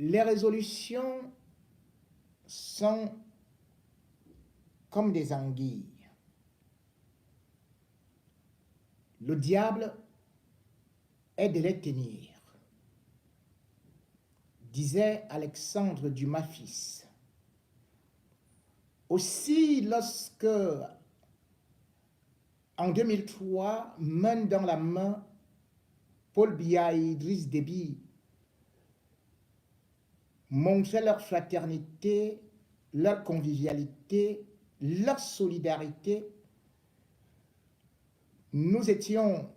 Les résolutions sont comme des anguilles. Le diable est de les tenir, disait Alexandre Dumas fils. Aussi, lorsque, en 2003, main dans la main, Paul Biya et Idriss Déby montraient leur fraternité, leur convivialité, leur solidarité, nous étions,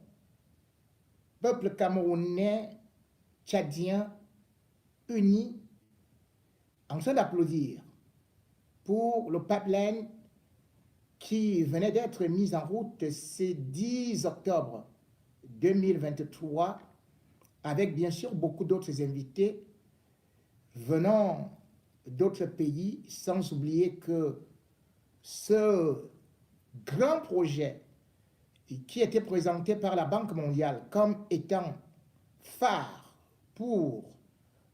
peuple camerounais, tchadien, unis, en train d'applaudir pour le pipeline qui venait d'être mis en route ce 10 octobre 2023, avec bien sûr beaucoup d'autres invités venant d'autres pays, sans oublier que ce grand projet qui était présenté par la Banque mondiale comme étant phare pour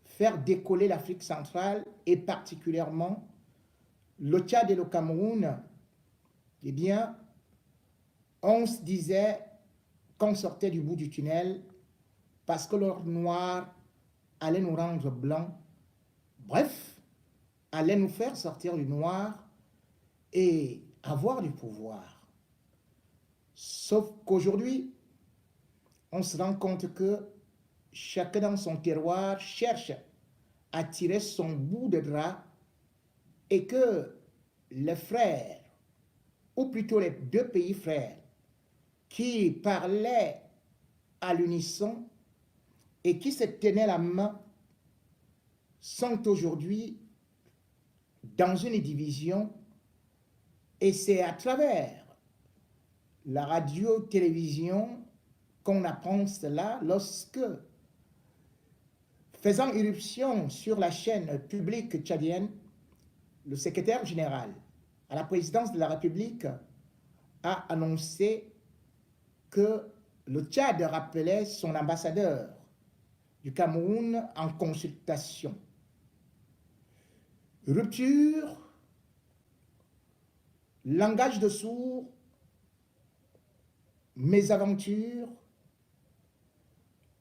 faire décoller l'Afrique centrale et particulièrement le Tchad et le Cameroun, eh bien, on se disait qu'on sortait du bout du tunnel parce que l'or noir allait nous rendre blancs, bref, allait nous faire sortir du noir et avoir du pouvoir. Sauf qu'aujourd'hui, on se rend compte que chacun dans son terroir cherche à tirer son bout de drap et que les frères, ou plutôt les deux pays frères, qui parlaient à l'unisson et qui se tenaient la main, sont aujourd'hui dans une division, et c'est à travers la radio-télévision qu'on apprend cela lorsque, faisant irruption sur la chaîne publique tchadienne, le secrétaire général à la présidence de la République a annoncé que le Tchad rappelait son ambassadeur du Cameroun en consultation. Rupture, langage de sourds, mésaventure,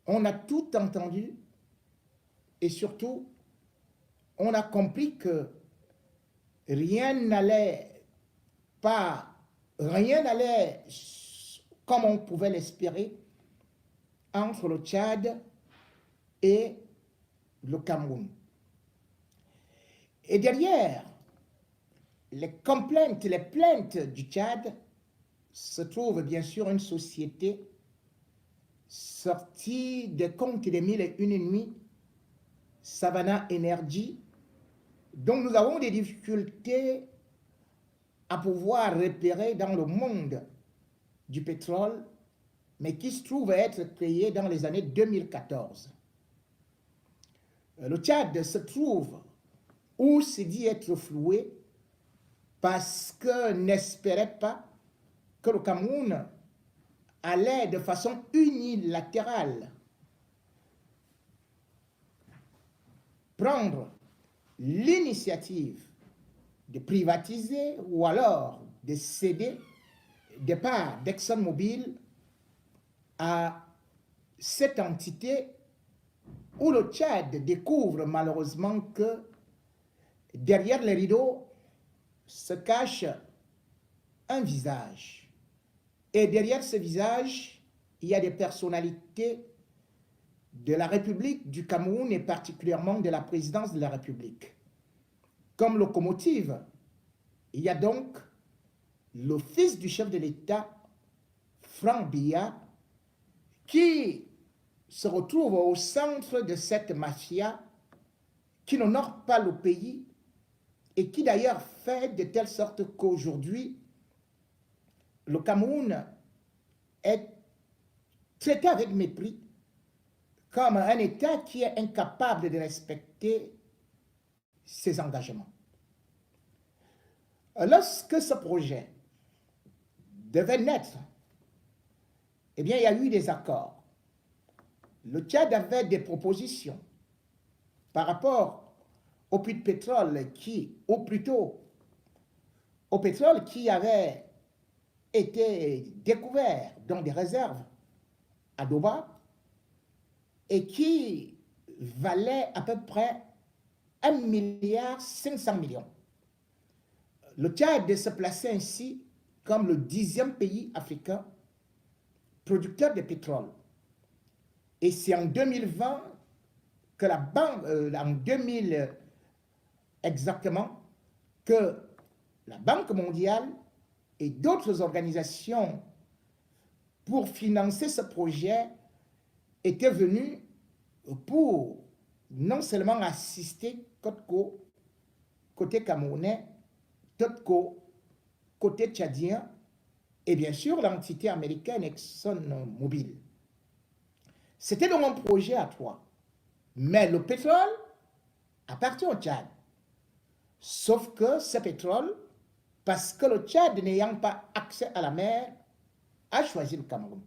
on a tout entendu et surtout, on a compris que rien n'allait comme on pouvait l'espérer entre le Tchad et le Cameroun. Et derrière les complaintes, les plaintes du Tchad, se trouve bien sûr une société sortie des contes des mille et une nuits, Savannah Energy, dont nous avons des difficultés à pouvoir repérer dans le monde du pétrole, mais qui se trouve être créé dans les années 2014. Le Tchad se trouve ou se dit être floué parce que n'espérait pas que le Cameroun allait de façon unilatérale prendre l'initiative de privatiser ou alors de céder des parts d'ExxonMobil à cette entité où le Tchad découvre malheureusement que derrière les rideaux se cache un visage. Et derrière ce visage, il y a des personnalités de la République du Cameroun et particulièrement de la présidence de la République. Comme locomotive, il y a donc le fils du chef de l'État, Franck Biya, qui se retrouve au centre de cette mafia qui n'honore pas le pays et qui d'ailleurs fait de telle sorte qu'aujourd'hui, le Cameroun est traité avec mépris comme un État qui est incapable de respecter ses engagements. Lorsque ce projet devait naître, eh bien, il y a eu des accords. Le Tchad avait des propositions. par rapport au puits de pétrole ou plutôt au pétrole qui avait été découvert dans des réserves à Doba et qui valait à peu près 1,5 milliard. Le Tchad se plaçait ainsi comme le 10e pays africain producteur de pétrole. Et c'est en 2020 que la banque, en 2000 exactement, que la Banque mondiale et d'autres organisations pour financer ce projet étaient venues pour non seulement assister Kotko, côté camerounais, Totco, côté tchadien, et bien sûr l'entité américaine ExxonMobil. C'était donc un projet à trois. Mais le pétrole appartient au Tchad. Sauf que ce pétrole, parce que le Tchad n'ayant pas accès à la mer, a choisi le Cameroun.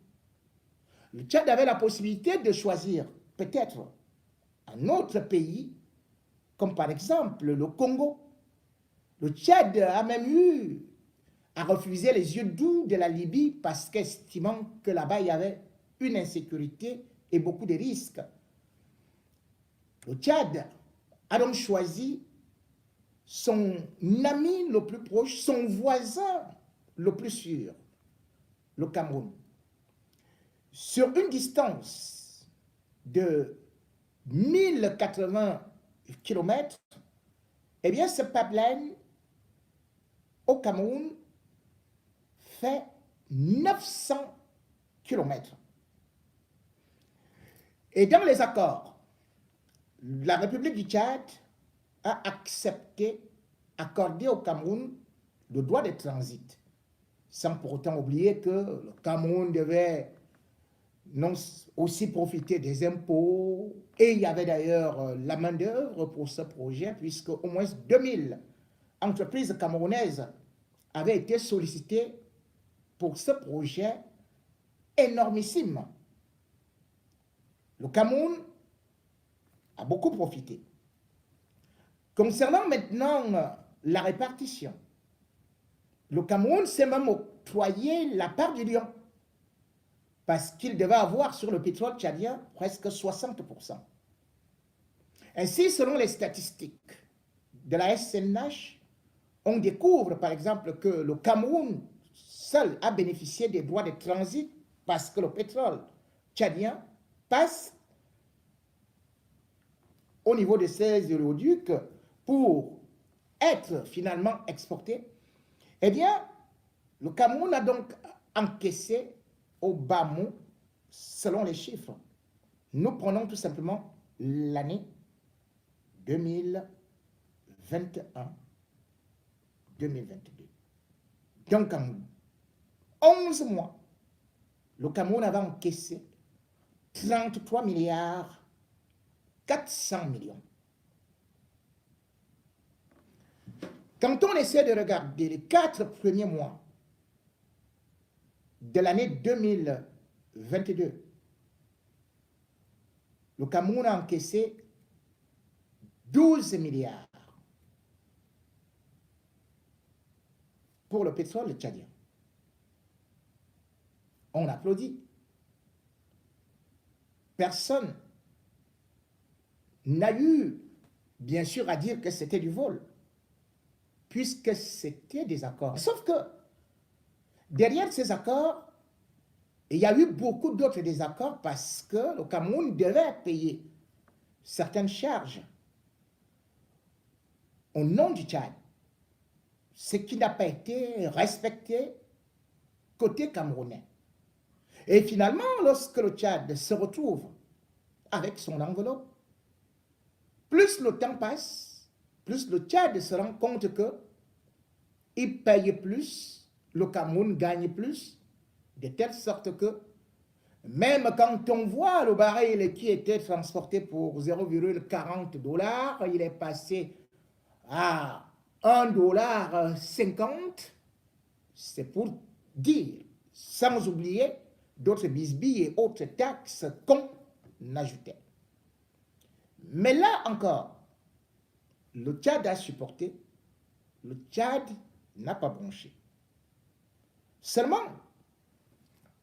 Le Tchad avait la possibilité de choisir peut-être un autre pays, comme par exemple le Congo. Le Tchad a même eu à refuser les yeux doux de la Libye parce qu'estimant que là-bas il y avait une insécurité et beaucoup de risques. Le Tchad a donc choisi son ami le plus proche, son voisin le plus sûr, le Cameroun. Sur une distance de 1080 km, eh bien, ce pipeline au Cameroun fait 900 km. Et dans les accords, la République du Tchad a accepté d'accorder au Cameroun le droit de transit, sans pour autant oublier que le Cameroun devait non aussi profiter des impôts, et il y avait d'ailleurs la main-d'œuvre pour ce projet, puisque au moins 2000 entreprises camerounaises avaient été sollicitées pour ce projet énormissime. Le Cameroun a beaucoup profité. Concernant maintenant la répartition, le Cameroun s'est même octroyé la part du lion, parce qu'il devait avoir sur le pétrole tchadien presque 60%. Ainsi, selon les statistiques de la SNH, on découvre par exemple que le Cameroun seul a bénéficié des droits de transit parce que le pétrole tchadien passe au niveau de ces oléoducs pour être finalement exporté. Eh bien, le Cameroun a donc encaissé au bas mot, selon les chiffres. Nous prenons tout simplement l'année 2021-2022. Donc, en 11 mois, le Cameroun avait encaissé 33 milliards 400 millions. Quand on essaie de regarder les 4 premiers mois de l'année 2022, le Cameroun a encaissé 12 milliards pour le pétrole tchadien. On applaudit. Personne n'a eu, bien sûr, à dire que c'était du vol, puisque c'était des accords. Sauf que derrière ces accords, il y a eu beaucoup d'autres désaccords parce que le Cameroun devait payer certaines charges au nom du Tchad, ce qui n'a pas été respecté côté camerounais. Et finalement, lorsque le Tchad se retrouve avec son enveloppe, plus le temps passe, plus le Tchad se rend compte qu'il paye plus, le Cameroun gagne plus, de telle sorte que même quand on voit le baril qui était transporté pour 0,40 $, il est passé à 1,50 $, c'est pour dire, sans oublier d'autres bisbilles et autres taxes qu'on ajoutait. Mais là encore, le Tchad a supporté, le Tchad n'a pas bronché. Seulement,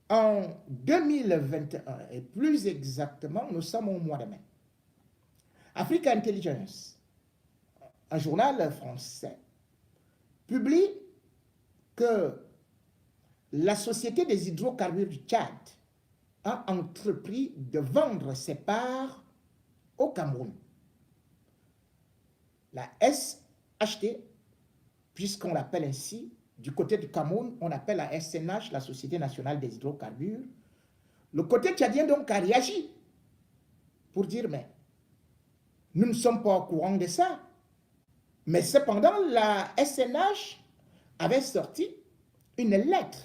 en 2021, et plus exactement, nous sommes au mois de mai, Africa Intelligence, un journal français, publie que la Société des hydrocarbures du Tchad a entrepris de vendre ses parts au Cameroun. La SHT, puisqu'on l'appelle ainsi, du côté du Cameroun, on appelle la SNH, la Société nationale des hydrocarbures. Le côté tchadien donc a réagi pour dire, mais nous ne sommes pas au courant de ça. Mais cependant, la SNH avait sorti une lettre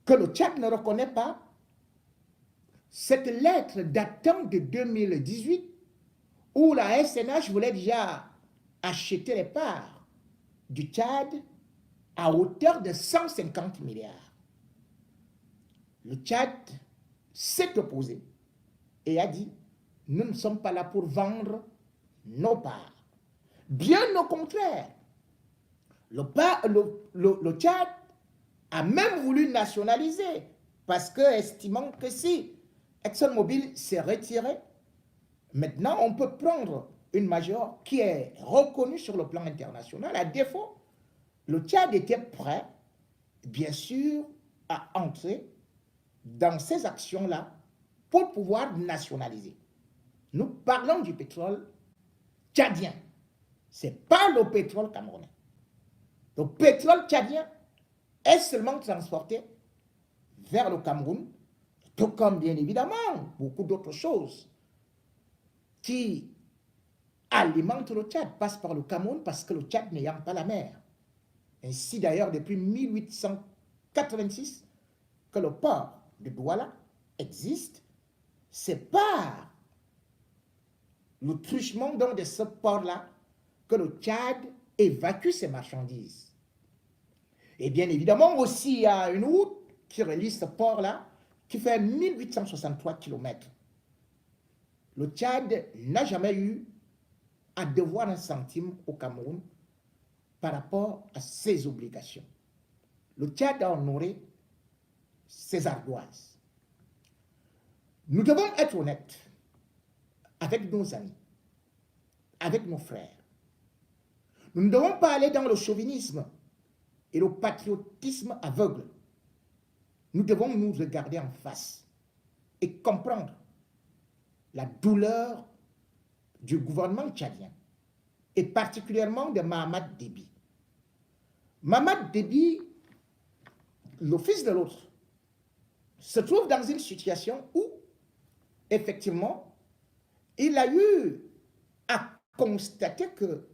que le Tchad ne reconnaît pas. Cette lettre datant de 2018, où la SNH voulait déjà acheter les parts du Tchad à hauteur de 150 milliards. Le Tchad s'est opposé et a dit, nous ne sommes pas là pour vendre nos parts. Bien au contraire, le Tchad a même voulu nationaliser parce que, estimant que si ExxonMobil s'est retiré, maintenant on peut prendre une major qui est reconnue sur le plan international. À défaut, le Tchad était prêt, bien sûr, à entrer dans ces actions-là pour pouvoir nationaliser. Nous parlons du pétrole tchadien. Ce n'est pas le pétrole camerounais. Le pétrole tchadien est seulement transporté vers le Cameroun, tout comme bien évidemment beaucoup d'autres choses qui alimentent le Tchad, passent par le Cameroun parce que le Tchad n'ayant pas la mer. Ainsi d'ailleurs depuis 1886 que le port de Douala existe, c'est par le truchement donc de ce port-là que le Tchad évacue ses marchandises. Et bien évidemment aussi il y a une route qui relie ce port-là qui fait 1863 km. Le Tchad n'a jamais eu à devoir un centime au Cameroun par rapport à ses obligations. Le Tchad a honoré ses ardoises. Nous devons être honnêtes avec nos amis, avec nos frères. Nous ne devons pas aller dans le chauvinisme et le patriotisme aveugle. Nous devons nous regarder en face et comprendre la douleur du gouvernement tchadien et particulièrement de Mahamat Déby. Mahamat Déby, le fils de l'autre, se trouve dans une situation où, effectivement, il a eu à constater que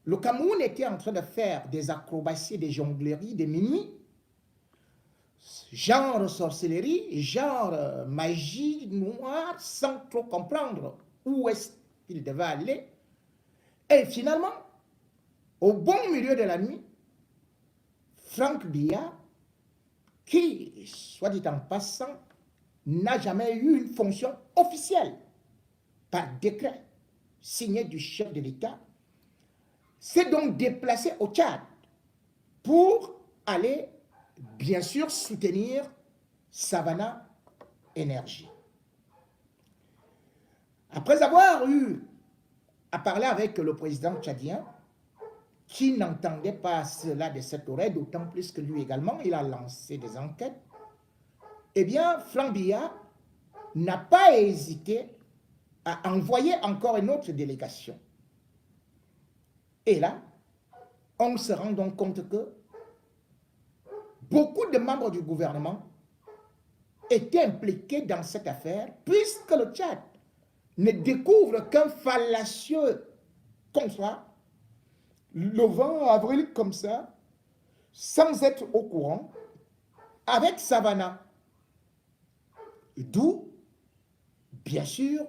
le Cameroun était en train de faire des acrobaties, des jongleries, des minuit, genre sorcellerie, genre magie noire, sans trop comprendre où est-ce qu'il devait aller. Et finalement, au bon milieu de la nuit, Franck Biya, qui, soit dit en passant, n'a jamais eu une fonction officielle par décret signé du chef de l'État, s'est donc déplacé au Tchad pour aller, bien sûr, soutenir Savannah Énergie. Après avoir eu à parler avec le président tchadien, qui n'entendait pas cela de cette oreille, d'autant plus que lui également, il a lancé des enquêtes, eh bien, Franck Biya n'a pas hésité à envoyer encore une autre délégation. Et là, on se rend donc compte que beaucoup de membres du gouvernement étaient impliqués dans cette affaire, puisque le Tchad ne découvre qu'un fallacieux contrat le 20 avril comme ça, sans être au courant, avec Savannah. D'où, bien sûr,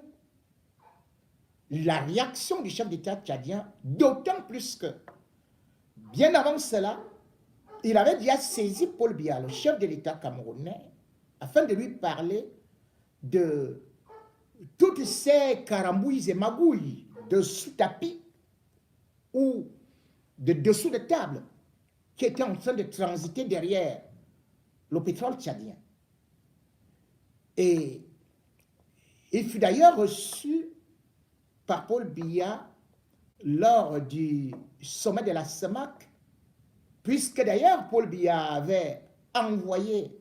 la réaction du chef d'État tchadien, d'autant plus que, bien avant cela, il avait déjà saisi Paul Biya, le chef de l'État camerounais, afin de lui parler de toute toutes ces carambouilles et magouilles de sous-tapis ou de dessous de table qui étaient en train de transiter derrière le pétrole tchadien. Et il fut d'ailleurs reçu par Paul Biya lors du sommet de la CEMAC, puisque d'ailleurs Paul Biya avait envoyé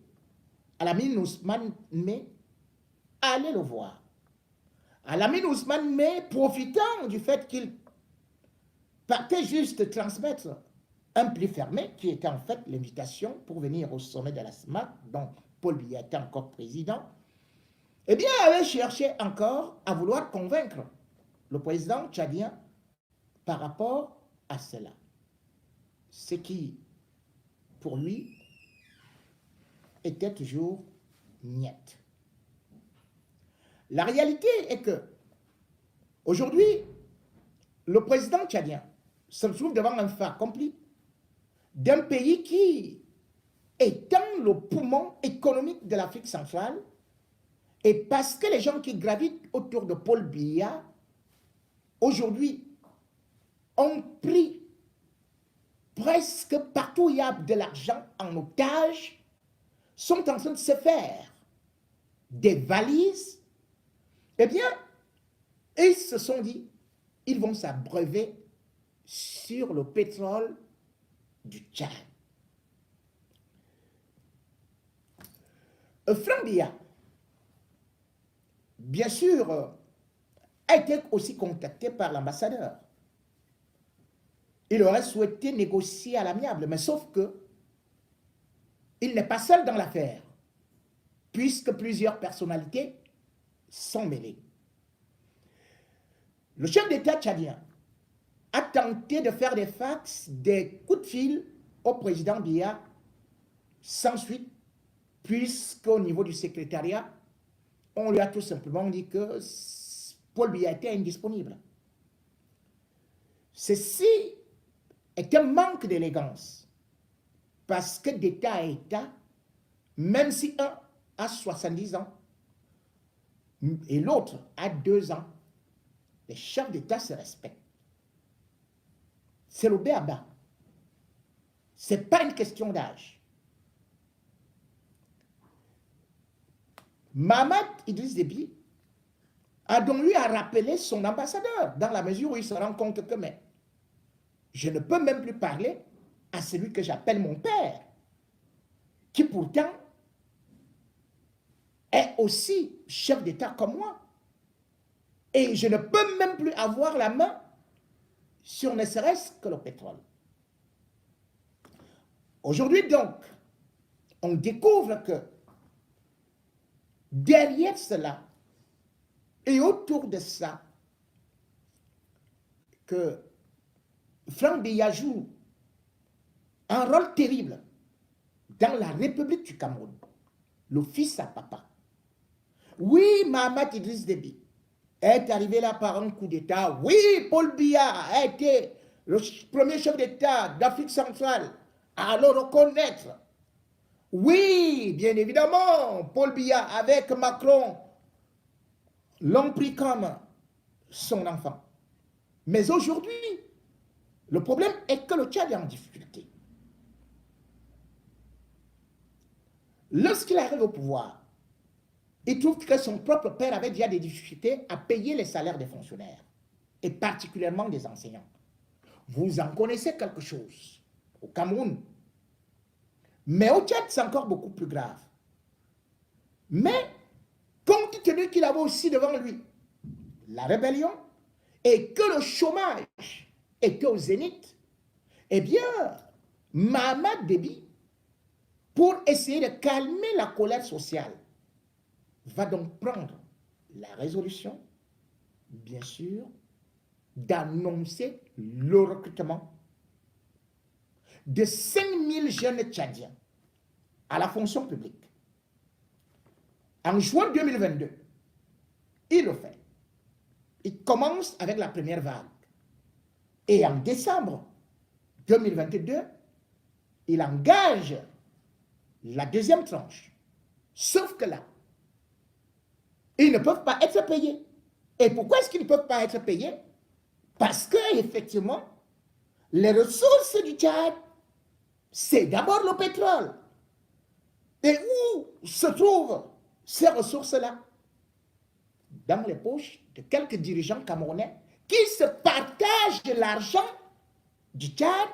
Alamine Ousmane Mey aller le voir. Alamine Ousmane Mey, profitant du fait qu'il partait juste transmettre un pli fermé, qui était en fait l'invitation pour venir au sommet de la CEMAC, dont Paul Biya était encore président, eh bien, avait cherché encore à vouloir convaincre le président tchadien par rapport à cela. Ce qui, pour lui, était toujours niet. La réalité est que, aujourd'hui, le président tchadien se trouve devant un fait accompli d'un pays qui, étant le poumon économique de l'Afrique centrale, et parce que les gens qui gravitent autour de Paul Biya, aujourd'hui, ont pris presque partout où il y a de l'argent en otage, sont en train de se faire des valises, eh bien, ils se sont dit, ils vont s'abreuver sur le pétrole du Tchad. Franck Biya, bien sûr, a été aussi contacté par l'ambassadeur. Il aurait souhaité négocier à l'amiable, mais sauf que il n'est pas seul dans l'affaire, puisque plusieurs personnalités sont mêlées. Le chef d'État tchadien a tenté de faire des fax, des coups de fil au président Biya, sans suite, puisqu'au niveau du secrétariat, on lui a tout simplement dit que Paul Biya était indisponible. Ceci est un manque d'élégance, parce que d'État à État, même si un a 70 ans et l'autre a 2 ans, les chefs d'État se respectent. C'est le béaba. Ce n'est pas une question d'âge. Mahamat Idriss Déby a donc eu à rappeler son ambassadeur, dans la mesure où il se rend compte que mais, je ne peux même plus parler à celui que j'appelle mon père, qui pourtant est aussi chef d'État comme moi. Et je ne peux même plus avoir la main sur ne serait-ce que le pétrole. Aujourd'hui donc, on découvre que derrière cela et autour de ça, que Franck Biya joue un rôle terrible dans la République du Cameroun, le fils à papa. Oui, Mahamat Idriss Déby est arrivé là par un coup d'État. Oui, Paul Biya a été le premier chef d'État d'Afrique centrale à le reconnaître. Oui, bien évidemment, Paul Biya avec Macron l'ont pris comme son enfant. Mais aujourd'hui, le problème est que le Tchad est en difficulté. Lorsqu'il arrive au pouvoir, il trouve que son propre père avait déjà des difficultés à payer les salaires des fonctionnaires, et particulièrement des enseignants. Vous en connaissez quelque chose au Cameroun. Mais au Tchad, c'est encore beaucoup plus grave. Mais, compte tenu qu'il avait aussi devant lui la rébellion, et que le chômage était au zénith, eh bien, Mahamat Déby, pour essayer de calmer la colère sociale, va donc prendre la résolution, bien sûr, d'annoncer le recrutement de 5000 jeunes Tchadiens à la fonction publique. En juin 2022, il le fait. Il commence avec la première vague. Et en décembre 2022, il engage la deuxième tranche. Sauf que là, ils ne peuvent pas être payés. Et pourquoi est-ce qu'ils ne peuvent pas être payés? Parce que, effectivement, les ressources du Tchad, c'est d'abord le pétrole. Et où se trouvent ces ressources-là? Dans les poches de quelques dirigeants camerounais qui se partagent l'argent du Tchad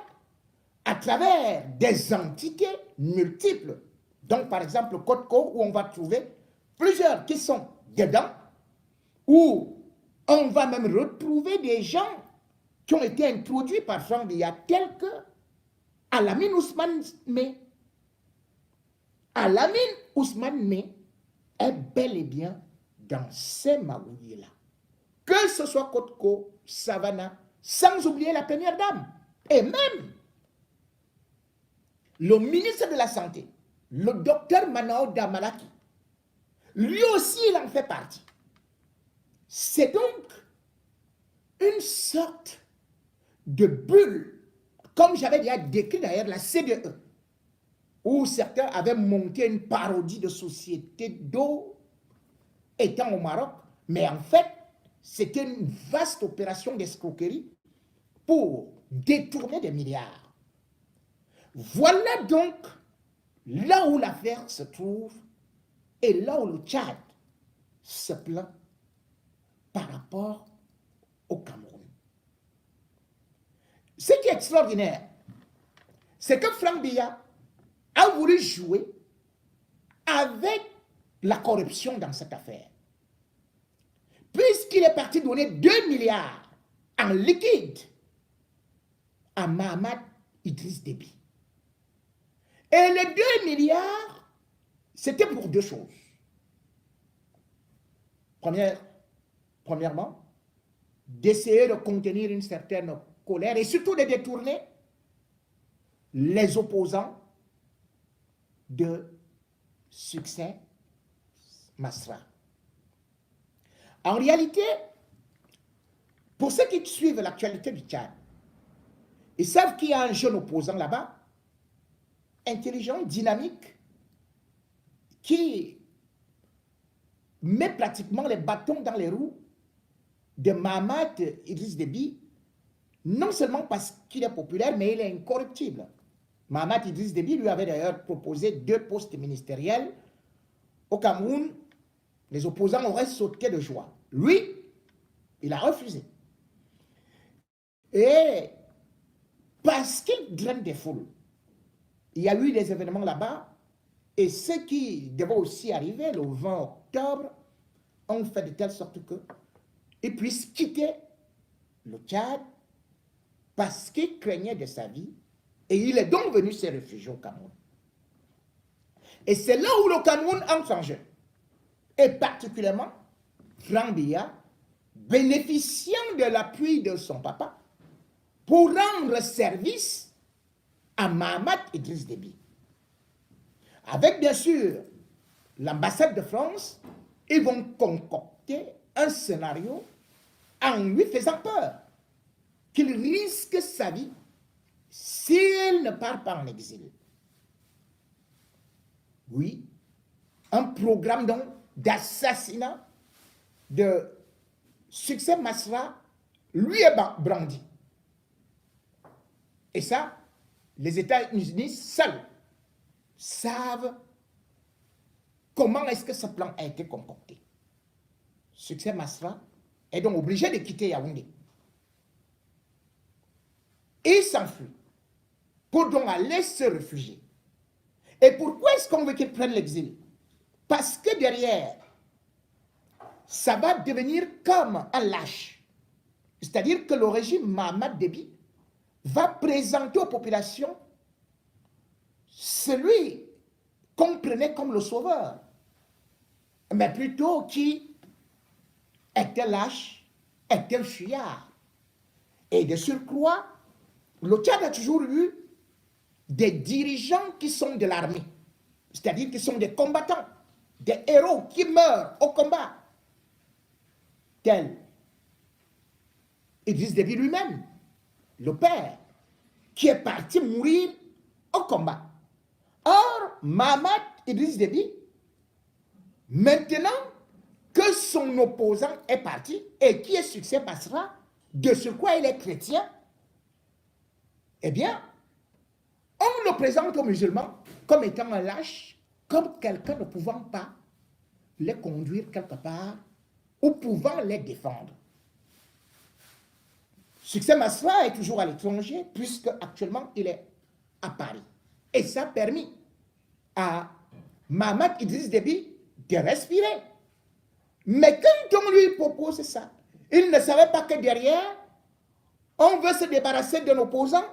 à travers des entités multiples. Donc, par exemple, Côte-Co, où on va trouver plusieurs qui sont dedans, où on va même retrouver des gens qui ont été introduits par Franck Biya, tels que Alamine Ousmane Mé. Alamine Ousmane Mé est bel et bien dans ces magouilles-là. Que ce soit Côte-Co, Savannah, sans oublier la première dame. Et même le ministre de la Santé, le docteur Manao Damalaki, lui aussi il en fait partie. C'est donc une sorte de bulle, comme j'avais déjà décrit d'ailleurs la CDE, où certains avaient monté une parodie de société d'eau étant au Maroc, mais en fait, c'était une vaste opération d'escroquerie pour détourner des milliards. Voilà donc là où l'affaire se trouve et là où le Tchad se plaint par rapport au Cameroun. Ce qui est extraordinaire, c'est que Franck Biya a voulu jouer avec la corruption dans cette affaire. Puisqu'il est parti donner 2 milliards en liquide à Mahamat Idriss Déby. Et les 2 milliards, c'était pour 2 choses. Premièrement, d'essayer de contenir une certaine colère et surtout de détourner les opposants de Succès Masra. En réalité, pour ceux qui suivent l'actualité du Tchad, ils savent qu'il y a un jeune opposant là-bas, intelligent, dynamique, qui met pratiquement les bâtons dans les roues de Mahamat Idriss Déby, non seulement parce qu'il est populaire, mais il est incorruptible. Mahamat Idriss Déby lui avait d'ailleurs proposé 2 postes ministériels. Au Cameroun, les opposants auraient sauté de joie. Lui, il a refusé. Et parce qu'il draine des foules, il y a eu des événements là-bas, et ce qui devait aussi arriver le 20 octobre, ont fait de telle sorte qu'il puisse quitter le Tchad parce qu'il craignait de sa vie, et il est donc venu se réfugier au Cameroun. Et c'est là où le Cameroun entre en jeu. Et particulièrement, Franck Biya, bénéficiant de l'appui de son papa, pour rendre service à Mahamat Idriss Déby. Avec bien sûr l'ambassade de France, ils vont concocter un scénario en lui faisant peur qu'il risque sa vie s'il ne part pas en exil. Oui, un programme donc d'assassinat de Succès Masra lui est brandi. Et ça, les États-Unis seuls savent comment est-ce que ce plan a été concocté. Succès Masra est donc obligé de quitter Yaoundé. Et il s'enfuit pour donc aller se réfugier. Et pourquoi est-ce qu'on veut qu'il prenne l'exil? Parce que derrière, ça va devenir comme un lâche. C'est-à-dire que le régime Mahamat Déby va présenter aux populations celui qu'on prenait comme le sauveur, mais plutôt qui était lâche, était un fuyard. Et de surcroît, le Tchad a toujours eu des dirigeants qui sont de l'armée, c'est-à-dire qui sont des combattants, des héros qui meurent au combat, tels Idriss Déby lui-même, le père, qui est parti mourir au combat. Or, Mahamat Idriss Déby, maintenant que que son opposant est parti et qui est Succès Masra, de ce quoi il est chrétien, eh bien, on le présente aux musulmans comme étant un lâche, comme quelqu'un ne pouvant pas les conduire quelque part ou pouvant les défendre. Succès Masra est toujours à l'étranger puisque actuellement il est à Paris. Et ça a permis à Mahamat Idriss Déby de respirer. Mais quand on lui propose ça, il ne savait pas que derrière, on veut se débarrasser d'un opposant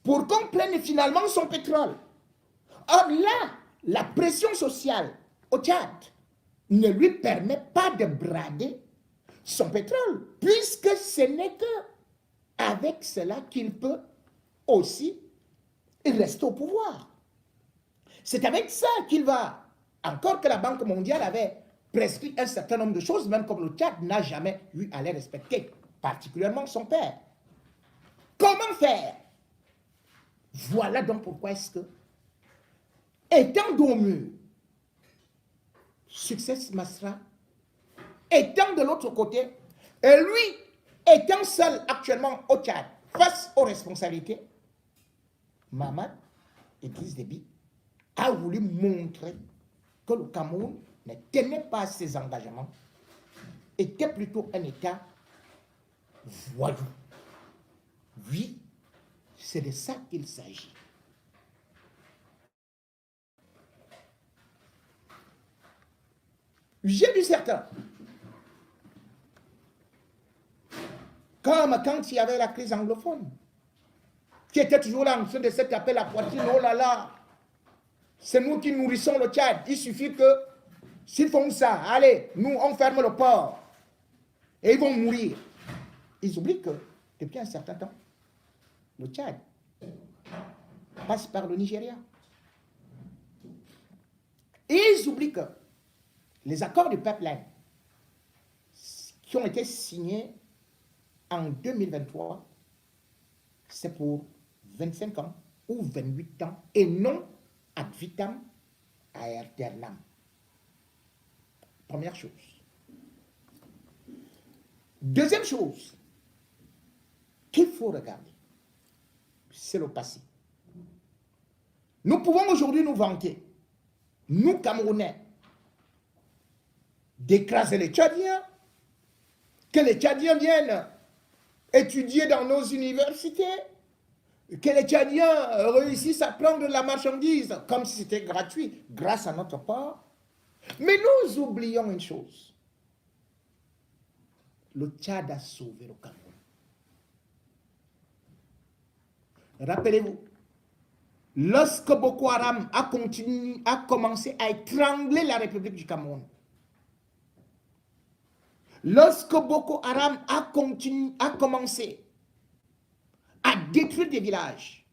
pour qu'on prenne finalement son pétrole. Or là, la pression sociale au Tchad ne lui permet pas de brader son pétrole, puisque ce n'est que avec cela qu'il peut aussi rester au pouvoir. C'est avec ça qu'il va, encore que la Banque mondiale avait prescrit un certain nombre de choses, même comme le Tchad n'a jamais eu à les respecter, particulièrement son père. Comment faire? Voilà donc pourquoi est-ce que, étant dos mur, Succès Masra, étant de l'autre côté, et lui étant seul actuellement au Tchad, face aux responsabilités, Mahamat Idriss Déby a voulu montrer que le Cameroun ne tenait pas à ses engagements, était plutôt un État voyou. Oui, c'est de ça qu'il s'agit. J'ai vu certains, comme quand il y avait la crise anglophone, qui était toujours là en train de se taper la poitrine, oh là là, c'est nous qui nourrissons le Tchad, il suffit que, s'ils font ça, allez, nous on ferme le port, et ils vont mourir. Ils oublient que, depuis un certain temps, le Tchad passe par le Nigeria. Et ils oublient que les accords du pipeline qui ont été signés en 2023, c'est pour 25 ans ou 28 ans et non ad vitam aeternam. Première chose. Deuxième chose qu'il faut regarder, c'est le passé. Nous pouvons aujourd'hui nous vanter, nous Camerounais, d'écraser les Tchadiens, que les Tchadiens viennent étudier dans nos universités, que les Tchadiens réussissent à prendre de la marchandise comme si c'était gratuit grâce à notre port. Mais nous oublions une chose. Le Tchad a sauvé le Cameroun. Rappelez-vous, lorsque Boko Haram a commencé à étrangler la République du Cameroun, lorsque Boko Haram a commencé à détruire des villages,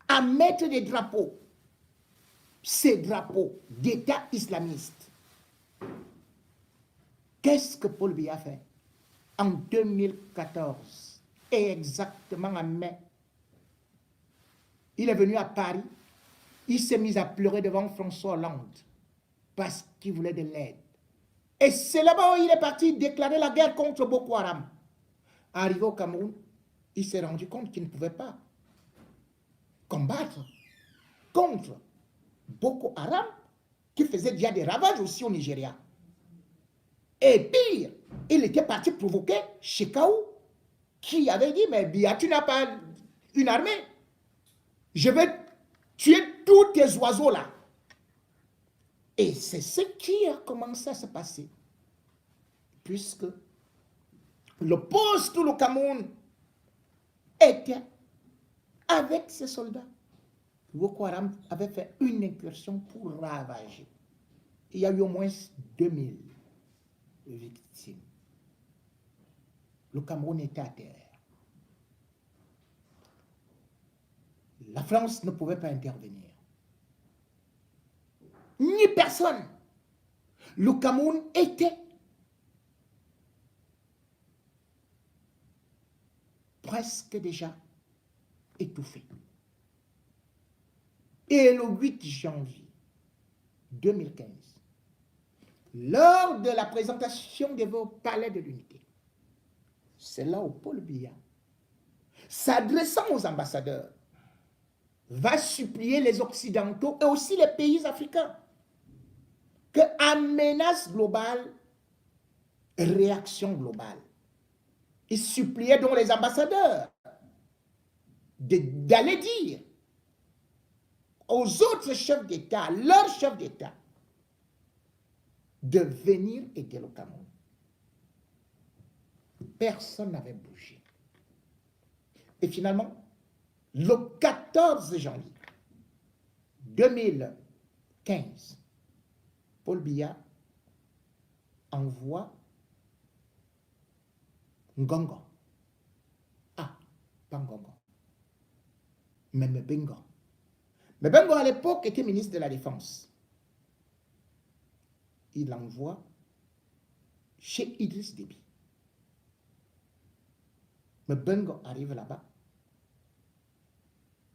à mettre des drapeaux, ces drapeaux d'État islamiste, qu'est-ce que Paul Biya a fait? En 2014, et exactement en mai, il est venu à Paris, il s'est mis à pleurer devant François Hollande parce qu'il voulait de l'aide. Et c'est là-bas où il est parti déclarer la guerre contre Boko Haram. Arrivé au Cameroun, il s'est rendu compte qu'il ne pouvait pas combattre contre Boko Haram, qui faisait déjà des ravages aussi au Nigeria. Et pire, il était parti provoquer Shekau, qui avait dit, mais Biya, tu n'as pas une armée. Je vais tuer tous tes oiseaux là. Et c'est ce qui a commencé à se passer. Puisque le poste où le Cameroun était avec ses soldats, Boko Haram avait fait une incursion pour ravager. Il y a eu au moins 2000 victimes. Le Cameroun était à terre. La France ne pouvait pas intervenir. Ni personne. Le Cameroun était presque déjà étouffé. Et le 8 janvier 2015, lors de la présentation des vœux au Palais de l'Unité. C'est là où Paul Biya, s'adressant aux ambassadeurs, va supplier les Occidentaux et aussi les pays africains que, à menace globale, réaction globale. Il suppliait donc les ambassadeurs d'aller dire aux autres chefs d'État, leurs chefs d'État, de venir aider le Cameroun. Personne n'avait bougé. Et finalement, le 14 janvier 2015, Paul Biya envoie Ngongo. Ah, pas Ngongo. Mais Mbengo. Mbengo, à l'époque, était ministre de la Défense. Il l'envoie chez Idriss Déby. Mbengo arrive là-bas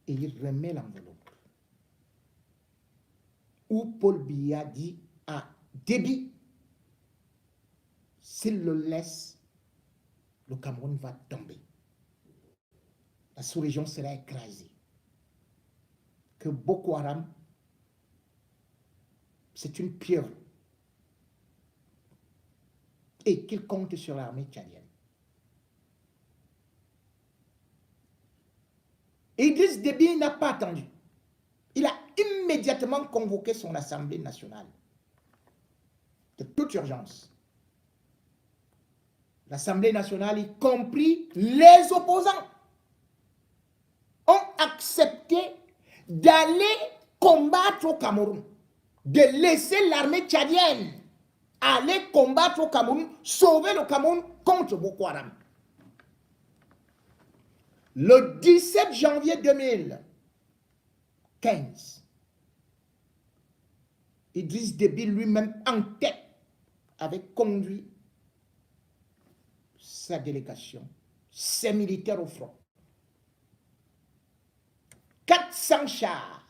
et il remet l'enveloppe où Paul Biya dit à Déby, s'il le laisse, le Cameroun va tomber. La sous-région sera écrasée. Que Boko Haram, c'est une pieuvre. Et qu'il compte sur l'armée tchadienne. Idriss Déby n'a pas attendu. Il a immédiatement convoqué son Assemblée nationale. De toute urgence. L'Assemblée nationale, y compris les opposants, ont accepté d'aller combattre au Cameroun, de laisser l'armée tchadienne aller combattre au Cameroun, sauver le Cameroun contre Boko Haram. Le 17 janvier 2015, Idriss Déby lui-même en tête avait conduit sa délégation, ses militaires au front. 400 chars,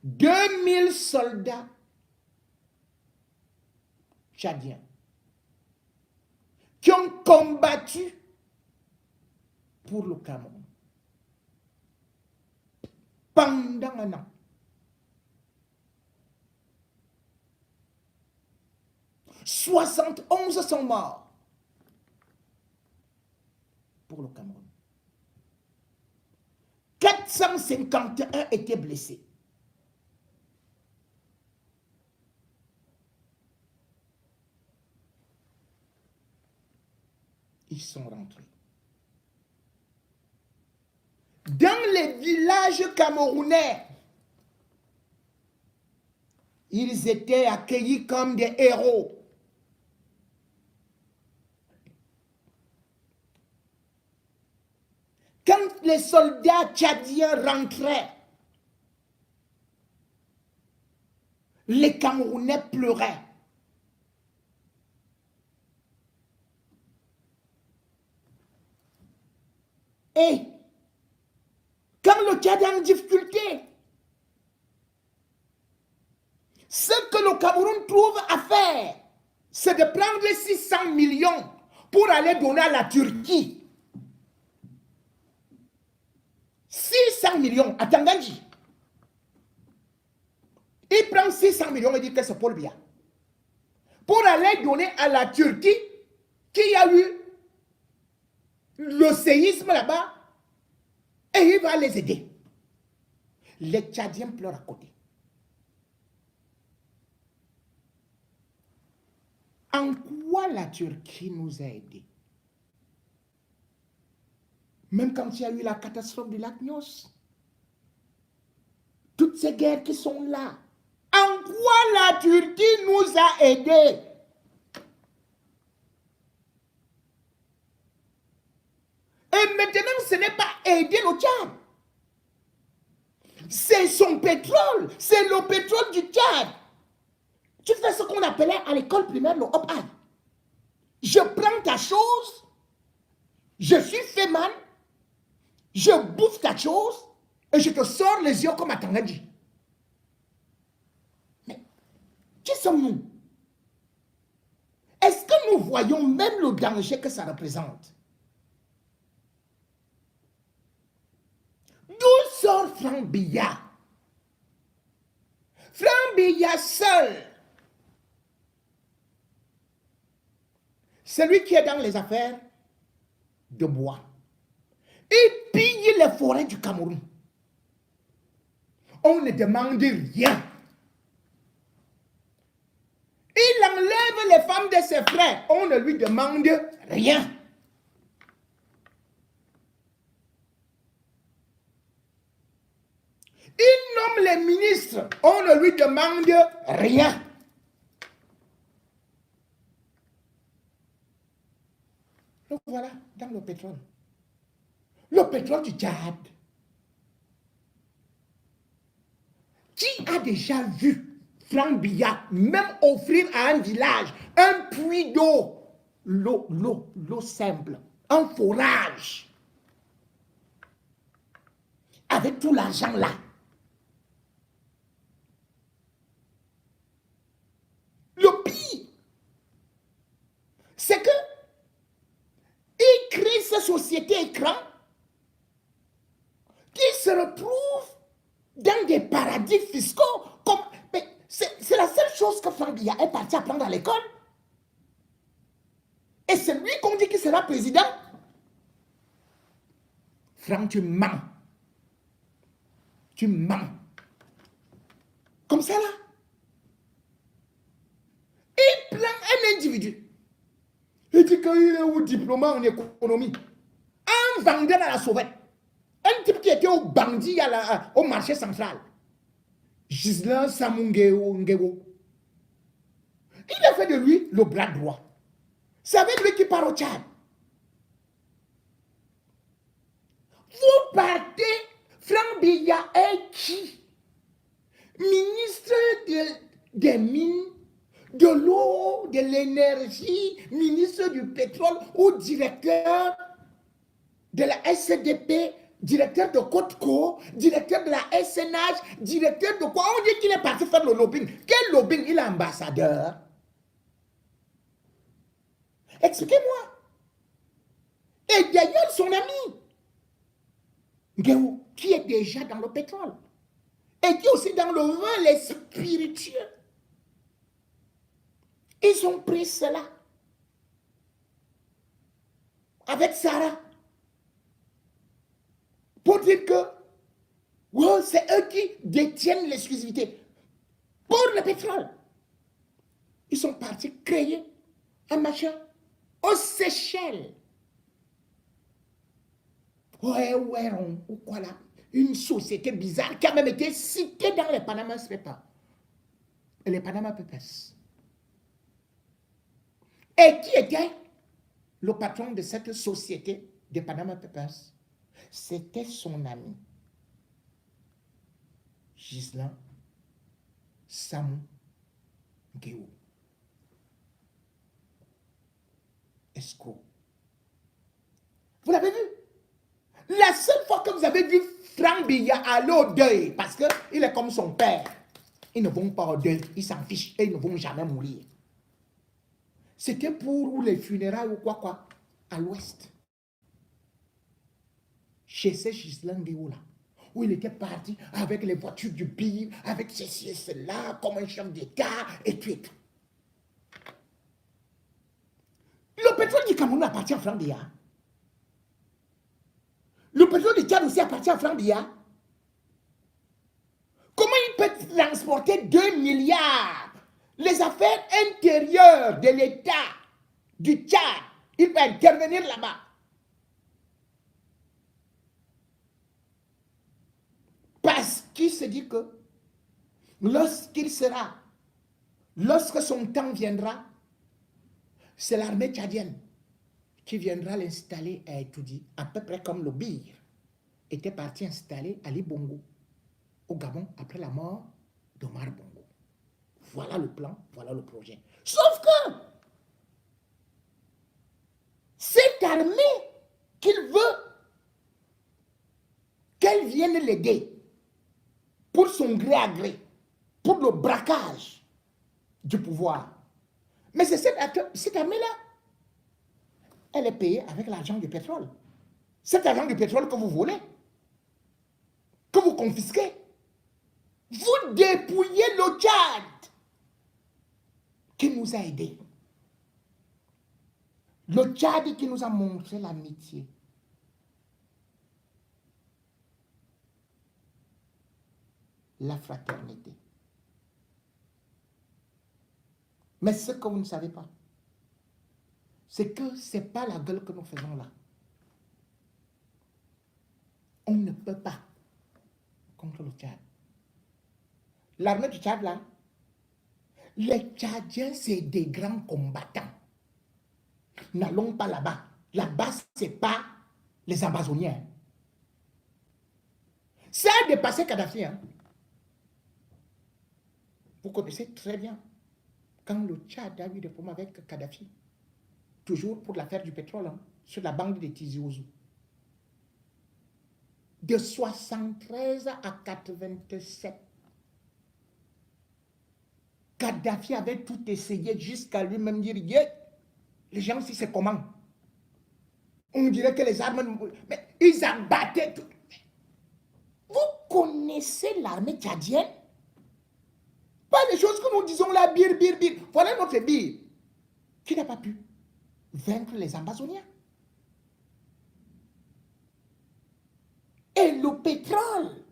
2000 soldats tchadiens qui ont combattu pour le Cameroun pendant un an. 71 sont morts pour le Cameroun. 451 étaient blessés. Ils sont rentrés. Dans les villages camerounais, ils étaient accueillis comme des héros. Quand les soldats tchadiens rentraient, les Camerounais pleuraient. Et quand le Tchad est en difficulté, ce que le Cameroun trouve à faire, c'est de prendre 600 millions pour aller donner à la Turquie. 600 millions à Tangandji. Il prend 600 millions et dit que c'est Paul Biya. Pour aller donner à la Turquie qui a eu le séisme là-bas et il va les aider. Les Tchadiens pleurent à côté. En quoi la Turquie nous a aidés? Même quand il y a eu la catastrophe du lac Nyos, toutes ces guerres qui sont là, en quoi la Turquie nous a aidés? Et maintenant, ce n'est pas aider le Tchad. C'est son pétrole. C'est le pétrole du Tchad. Tu fais ce qu'on appelait à l'école primaire le hop-eye. Je prends ta chose, je suis féman, je bouffe ta chose et je te sors les yeux comme à Tangandji. Qui sommes-nous? Est-ce que nous voyons même le danger que ça représente? D'où sort Franck Biya? Franck Biya seul, celui qui est dans les affaires de bois, il pille les forêts du Cameroun. On ne demande rien. Il enlève les femmes de ses frères. On ne lui demande rien. Il nomme les ministres. On ne lui demande rien. Donc voilà, dans le pétrole. Le pétrole du Tchad. Qui a déjà vu Franck Biya même offrir à un village un puits d'eau, l'eau simple, un forage, avec tout l'argent là? Le pire, c'est que il crée cette société écran qui se retrouve dans des paradis fiscaux. Mais c'est la seule chose que Franck Biya est parti apprendre à l'école. Et c'est lui qu'on dit qu'il sera président. Franck, tu mens. Tu mens. Comme ça là. Il prend un individu. Il dit qu'il est au diplôme en économie. Un vendeur à la sauvette. Un type qui était au bandit au marché central. Ghislain Samungeo Ngego. Il a fait de lui le bras droit. C'est avec lui qui part au Tchad. Vous partez, Franck Biya est qui? Ministre des mines, de l'eau, de l'énergie, ministre du pétrole ou directeur de la SDP, directeur de Côte-Co, directeur de la SNH, directeur de quoi? On dit qu'il est parti faire le lobbying. Quel lobbying? Il est ambassadeur. Expliquez-moi. Et d'ailleurs, son ami, Ngéou, qui est déjà dans le pétrole, et qui est aussi dans le vin, les spiritueux. Ils ont pris cela avec Sarah pour dire que oh, c'est eux qui détiennent l'exclusivité pour le pétrole. Ils sont partis créer un machin aux Seychelles. Ouais, ou quoi là? Une société bizarre qui a même été citée dans les Panama Papers. Et les Panama Papers. Et qui était le patron de cette société des Panama Papers? C'était son ami, Ghislain Samungeo. Escroc. Vous l'avez vu? La seule fois que vous avez vu Franck Biya aller au deuil, parce qu'il est comme son père, ils ne vont pas au deuil, ils s'en fichent et ils ne vont jamais mourir. C'était pour les funérailles ou quoi, à l'ouest. Chez ces Ghislain Ngéo là, où il était parti avec les voitures du PIB, avec ceci et cela, comme un chef d'État, et tout et tout. Le pétrole du Cameroun appartient à Franck Biya. Le pétrole du Tchad aussi appartient à Franck Biya. Comment il peut transporter 2 milliards? Les affaires intérieures de l'État du Tchad, il peut intervenir là-bas. Parce qu'il se dit que lorsque son temps viendra, c'est l'armée tchadienne qui viendra l'installer à Etoudi, à peu près comme le Bir était parti installer Ali Bongo au Gabon après la mort d'Omar Bongo. Voilà le plan, voilà le projet. Sauf que cette armée qu'il veut qu'elle vienne l'aider pour son gré à gré, pour le braquage du pouvoir. Mais c'est cette armée-là, elle est payée avec l'argent du pétrole. Cet argent du pétrole que vous volez, que vous confisquez, vous dépouillez le Tchad qui nous a aidés. Le Tchad qui nous a montré l'amitié. La fraternité. Mais ce que vous ne savez pas, c'est que ce n'est pas la gueule que nous faisons là. On ne peut pas contre le Tchad. L'armée du Tchad là, les Tchadiens, c'est des grands combattants. N'allons pas là-bas. Là-bas, ce n'est pas les Amazoniens. Ça a dépassé Kadhafi. Hein. Vous connaissez très bien. Quand le Tchad a eu des problèmes avec Kadhafi, toujours pour l'affaire du pétrole, hein, sur la bande de Tizi Ouzou. De 73 à 87. Kadhafi avait tout essayé jusqu'à lui-même dire, les gens ici, c'est comment? On dirait que les armes... Mais ils abattaient tout. Vous connaissez l'armée tchadienne? Pas les choses que nous disons là, bir. Voilà notre bir. Qui n'a pas pu vaincre les Amazoniens. Et le pétrole.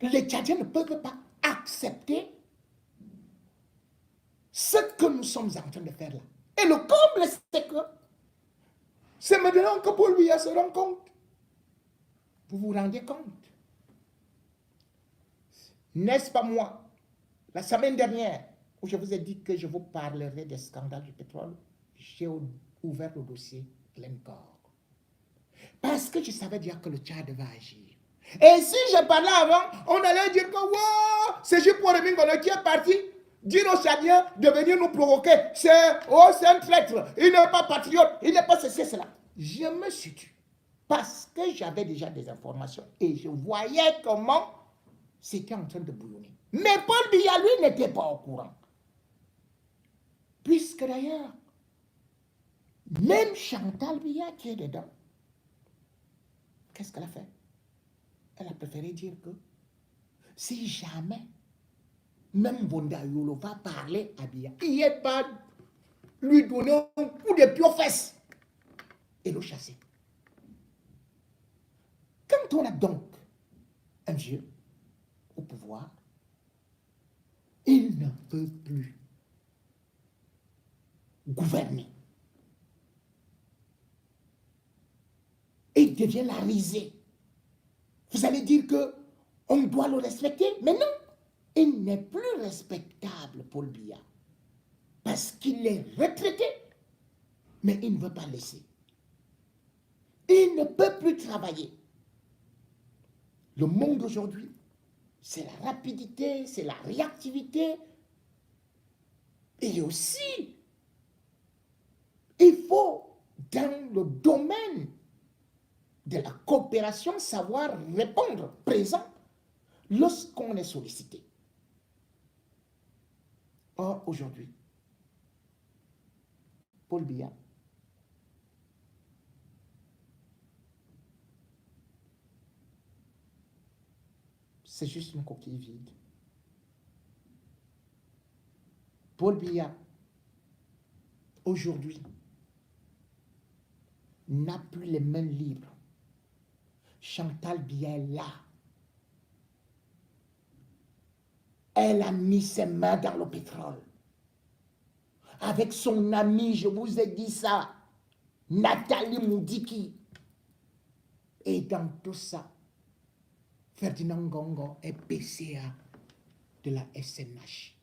Les Tchadiens ne peuvent pas accepter ce que nous sommes en train de faire là. Et le comble, c'est que c'est maintenant que Paul Biya se rend compte. Vous vous rendez compte? N'est-ce pas moi, la semaine dernière, où je vous ai dit que je vous parlerai des scandales du pétrole, j'ai ouvert le dossier Glencore. Parce que je savais déjà que le Tchad va agir. Et si je parlais avant, on allait dire que wow, c'est juste pour Mingono qui est parti dire aux Tchadiens de venir nous provoquer. C'est un traître, il n'est pas patriote, il n'est pas ceci, cela. Je me suis tué parce que j'avais déjà des informations et je voyais comment c'était en train de bouillonner. Mais Paul Biya, lui, n'était pas au courant. Puisque d'ailleurs, même Chantal Biya qui est dedans, qu'est-ce qu'elle a fait? Elle a préféré dire que si jamais même Bonda Yolo va parler à Biya, il n'est pas lui donner un coup de pied aux fesses et le chasser. Quand on a donc un vieux au pouvoir, il ne peut plus gouverner. Et il devient la risée. Vous allez dire qu'on doit le respecter, mais non, il n'est plus respectable, Paul Biya, parce qu'il est retraité, mais il ne veut pas laisser. Il ne peut plus travailler. Le monde aujourd'hui, c'est la rapidité, c'est la réactivité. Et aussi, il faut, dans le domaine de la coopération, savoir répondre présent lorsqu'on est sollicité. Or, aujourd'hui, Paul Biya c'est juste une coquille vide. Paul Biya, aujourd'hui, n'a plus les mains libres. Chantal Biya est là. Elle a mis ses mains dans le pétrole. Avec son ami, je vous ai dit ça, Nathalie Moudiki. Et dans tout ça, Ferdinand Ngongo est PCA de la SNH.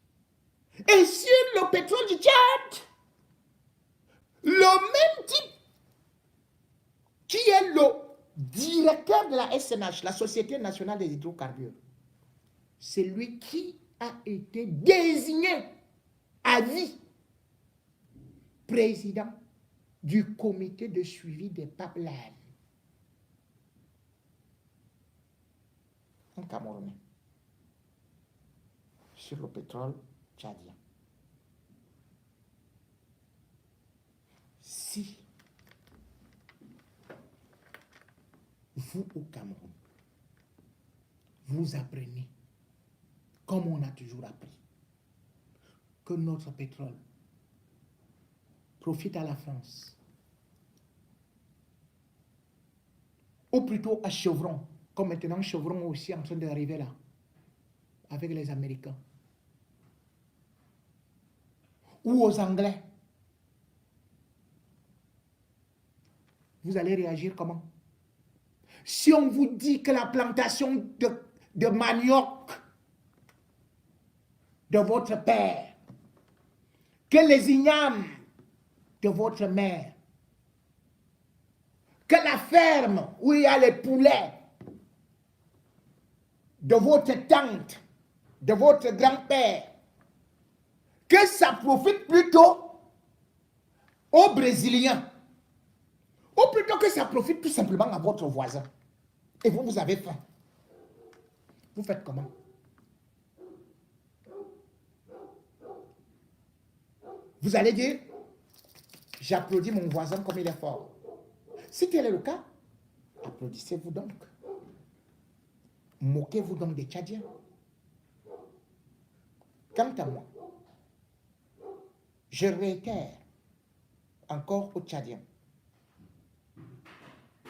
Et sur le pétrole du Tchad, le même type qui est le directeur de la SNH, la Société nationale des hydrocarbures, c'est lui qui a été désigné à vie président du comité de suivi des pipelines. Un Camerounais. sur le pétrole tchadien. Si vous au Cameroun, vous apprenez, comme on a toujours appris, que notre pétrole profite à la France, ou plutôt à Chevron, comme maintenant Chevron aussi en train d'arriver là, avec les Américains, ou aux Anglais, vous allez réagir comment? Si on vous dit que la plantation de manioc de votre père, que les ignames de votre mère, que la ferme où il y a les poulets de votre tante, de votre grand-père, que ça profite plutôt aux Brésiliens, ou plutôt que ça profite tout simplement à votre voisin, et vous, vous avez faim. Vous faites comment? Vous allez dire, j'applaudis mon voisin comme il est fort. Si tel est le cas, applaudissez-vous donc. Moquez-vous donc des Tchadiens. Quant à moi, je réitère encore aux Tchadiens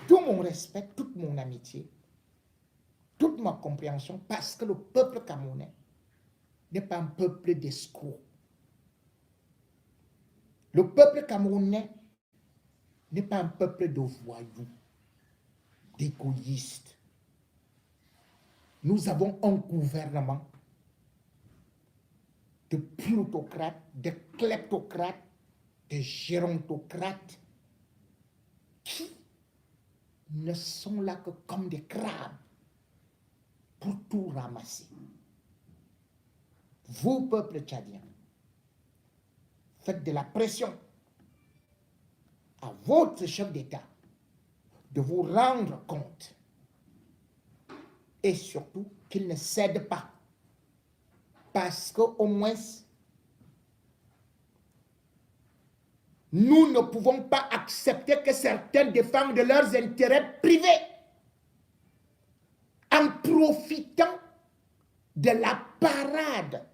tout mon respect, toute mon amitié, toute ma compréhension, parce que le peuple camerounais n'est pas un peuple d'escrocs. Le peuple camerounais n'est pas un peuple de voyous, d'égoïstes. Nous avons un gouvernement de plutocrates, de kleptocrates, de gérontocrates qui ne sont là que comme des crabes pour tout ramasser. Vous, peuple tchadien, faites de la pression à votre chef d'État de vous rendre compte et surtout qu'il ne cède pas, parce qu'au moins nous ne pouvons pas accepter que certains défendent de leurs intérêts privés en profitant de la parade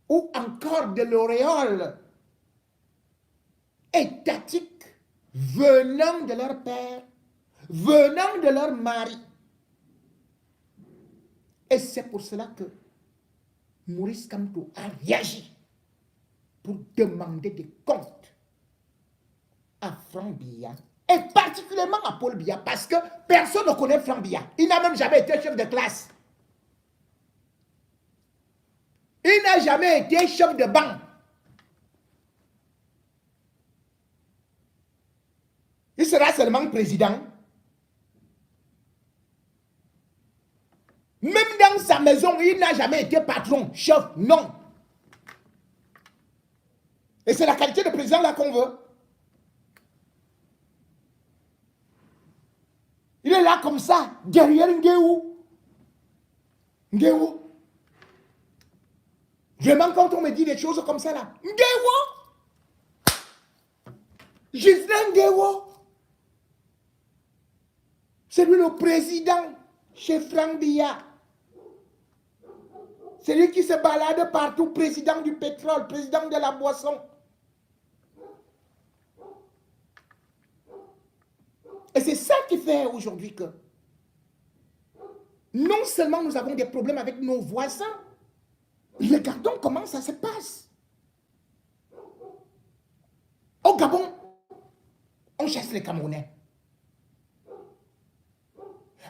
ou encore de l'auréole étatique venant de leur père, venant de leur mari. Et c'est pour cela que Maurice Kamto a réagi pour demander des comptes à Franck Biya, et particulièrement à Paul Biya, parce que personne ne connaît Franck Biya. Il n'a même jamais été chef de classe. Il n'a jamais été chef de banque. Il sera seulement président. Même dans sa maison, il n'a jamais été patron, chef, non. Et c'est la qualité de président là qu'on veut. Il est là comme ça, derrière Nguéou. Nguéou. Vraiment, quand on me dit des choses comme ça là, Nguéou. Gislain Nguéou. C'est lui le président chez Franck Biya. C'est lui qui se balade partout, président du pétrole, président de la boisson. Et c'est ça qui fait aujourd'hui que non seulement nous avons des problèmes avec nos voisins, regardons comment ça se passe. Au Gabon, on chasse les Camerounais.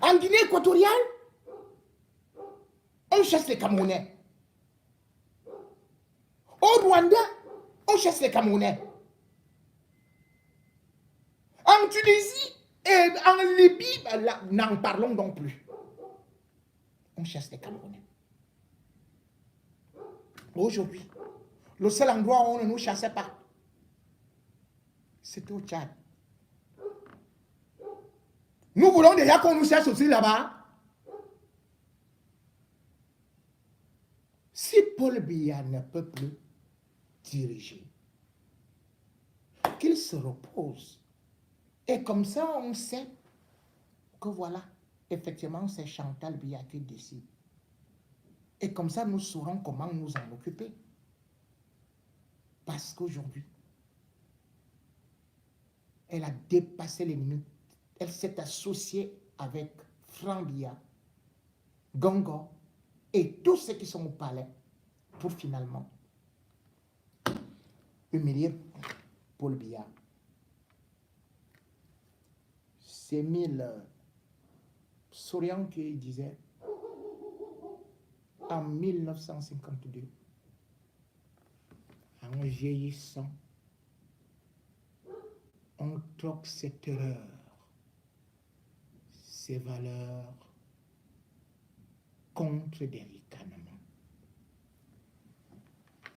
En Guinée équatoriale, on chasse les Camerounais. Au Rwanda, on chasse les Camerounais. En Tunisie et en Libye, n'en parlons donc plus. On chasse les Camerounais. Aujourd'hui, le seul endroit où on ne nous chassait pas, c'était au Tchad. Nous voulons déjà qu'on nous chasse aussi là-bas. Si Paul Biya ne peut plus diriger, qu'il se repose. Et comme ça, on sait que voilà, effectivement, c'est Chantal Biya qui décide. Et comme ça, nous saurons comment nous en occuper. Parce qu'aujourd'hui, elle a dépassé les limites. Elle s'est associée avec Franck Biya, Gongo et tous ceux qui sont au palais pour finalement humilier Paul Biya. C'est Émile Souriant qui disait en 1952, en vieillissant, on troque ses terreurs, ses valeurs contre des ricanements.